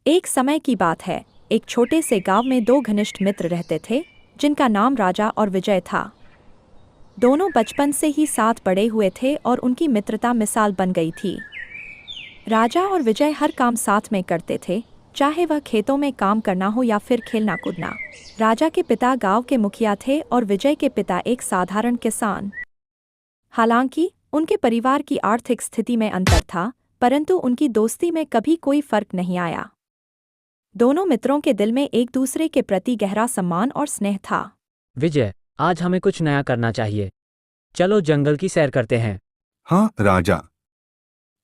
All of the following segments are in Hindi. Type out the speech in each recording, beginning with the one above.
एक समय की बात है। एक छोटे से गांव में दो घनिष्ठ मित्र रहते थे, जिनका नाम राजा और विजय था। दोनों बचपन से ही साथ बड़े हुए थे और उनकी मित्रता मिसाल बन गई थी। राजा और विजय हर काम साथ में करते थे, चाहे वह खेतों में काम करना हो या फिर खेलना कूदना। राजा के पिता गांव के मुखिया थे और विजय के पिता एक साधारण किसान। हालांकि उनके परिवार की आर्थिक स्थिति में अंतर था, परंतु उनकी दोस्ती में कभी कोई फर्क नहीं आया। दोनों मित्रों के दिल में एक दूसरे के प्रति गहरा सम्मान और स्नेह था। विजय, आज हमें कुछ नया करना चाहिए। चलो जंगल की सैर करते हैं। हाँ राजा,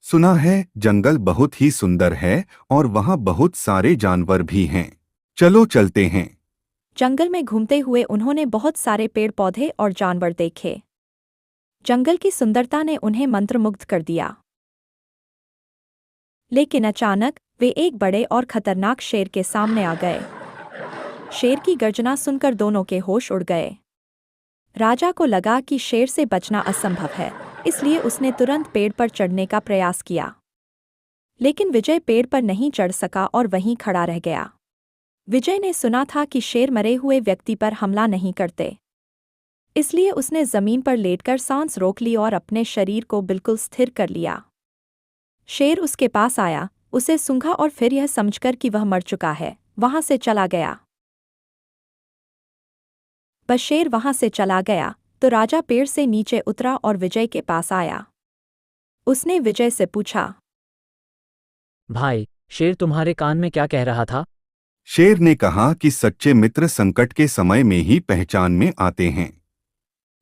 सुना है जंगल बहुत ही सुंदर है और वहाँ बहुत सारे जानवर भी हैं। चलो चलते हैं। जंगल में घूमते हुए उन्होंने बहुत सारे पेड़ पौधे और जानवर देखे। जंगल की सुंदरता ने उन्हें मंत्रमुग्ध कर दिया। लेकिन अचानक वे एक बड़े और खतरनाक शेर के सामने आ गए। शेर की गर्जना सुनकर दोनों के होश उड़ गए। राजा को लगा कि शेर से बचना असंभव है, इसलिए उसने तुरंत पेड़ पर चढ़ने का प्रयास किया। लेकिन विजय पेड़ पर नहीं चढ़ सका और वहीं खड़ा रह गया। विजय ने सुना था कि शेर मरे हुए व्यक्ति पर हमला नहीं करते, इसलिए उसने जमीन पर लेटकर सांस रोक ली और अपने शरीर को बिल्कुल स्थिर कर लिया। शेर उसके पास आया, उसे सूंघा और फिर यह समझकर कि वह मर चुका है, वहां से चला गया। बस शेर वहां से चला गया तो राजा पेड़ से नीचे उतरा और विजय के पास आया। उसने विजय से पूछा, भाई, शेर तुम्हारे कान में क्या कह रहा था? शेर ने कहा कि सच्चे मित्र संकट के समय में ही पहचान में आते हैं।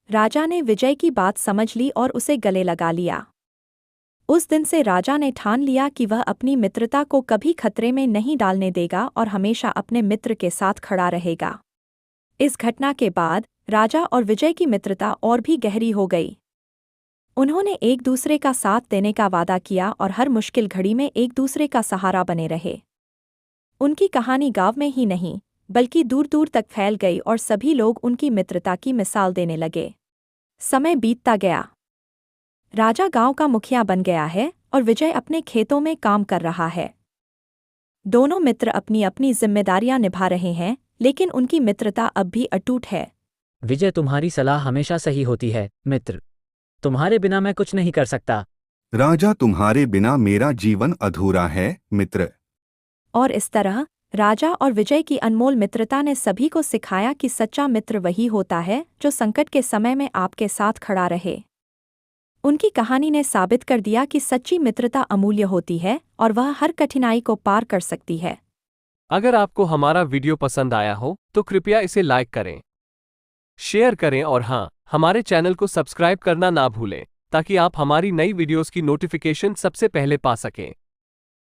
राजा ने विजय की बात समझ ली और उसे गले लगा लिया। उस दिन से राजा ने ठान लिया कि वह अपनी मित्रता को कभी खतरे में नहीं डालने देगा और हमेशा अपने मित्र के साथ खड़ा रहेगा। इस घटना के बाद राजा और विजय की मित्रता और भी गहरी हो गई। उन्होंने एक दूसरे का साथ देने का वादा किया और हर मुश्किल घड़ी में एक दूसरे का सहारा बने रहे। उनकी कहानी गांव में ही नहीं, बल्कि दूर दूर तक फैल गई और सभी लोग उनकी मित्रता की मिसाल देने लगे। समय बीतता गया। राजा गांव का मुखिया बन गया है और विजय अपने खेतों में काम कर रहा है। दोनों मित्र अपनी अपनी जिम्मेदारियां निभा रहे हैं, लेकिन उनकी मित्रता अब भी अटूट है। विजय, तुम्हारी सलाह हमेशा सही होती है मित्र। तुम्हारे बिना मैं कुछ नहीं कर सकता। राजा, तुम्हारे बिना मेरा जीवन अधूरा है मित्र। और इस तरह राजा और विजय की अनमोल मित्रता ने सभी को सिखाया कि सच्चा मित्र वही होता है जो संकट के समय में आपके साथ खड़ा रहे। उनकी कहानी ने साबित कर दिया कि सच्ची मित्रता अमूल्य होती है और वह हर कठिनाई को पार कर सकती है। अगर आपको हमारा वीडियो पसंद आया हो तो कृपया इसे लाइक करें, शेयर करें और हाँ, हमारे चैनल को सब्सक्राइब करना ना भूलें, ताकि आप हमारी नई वीडियोस की नोटिफिकेशन सबसे पहले पा सकें।